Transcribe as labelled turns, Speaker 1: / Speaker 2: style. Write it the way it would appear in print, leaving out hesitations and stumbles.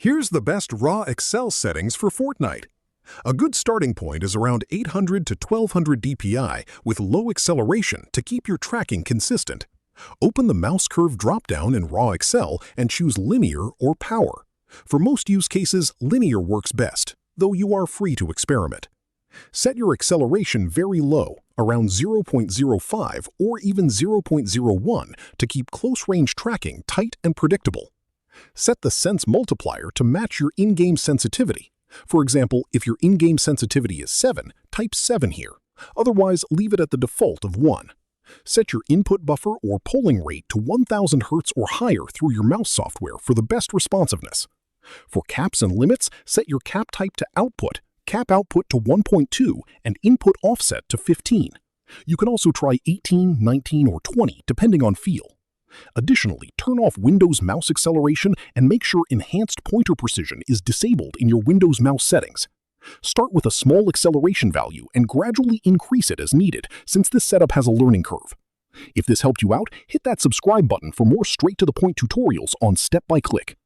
Speaker 1: Here's the best Raw Accel settings for Fortnite. A good starting point is around 800 to 1200 dpi with low acceleration to keep your tracking consistent. Open the mouse curve dropdown in Raw Accel and choose Linear or Power. For most use cases, Linear works best, though you are free to experiment. Set your acceleration very low, around 0.05 or even 0.01 to keep close-range tracking tight and predictable. Set the sense multiplier to match your in-game sensitivity. For example, if your in-game sensitivity is 7, type 7 here. Otherwise, leave it at the default of 1. Set your input buffer or polling rate to 1000 Hz or higher through your mouse software for the best responsiveness. For caps and limits, set your cap type to output, cap output to 1.2, and input offset to 15. You can also try 18, 19, or 20 depending on feel. Additionally, turn off Windows mouse acceleration and make sure enhanced pointer precision is disabled in your Windows mouse settings. Start with a small acceleration value and gradually increase it as needed, since this setup has a learning curve. If this helped you out, hit that subscribe button for more straight-to-the-point tutorials on step-by-click.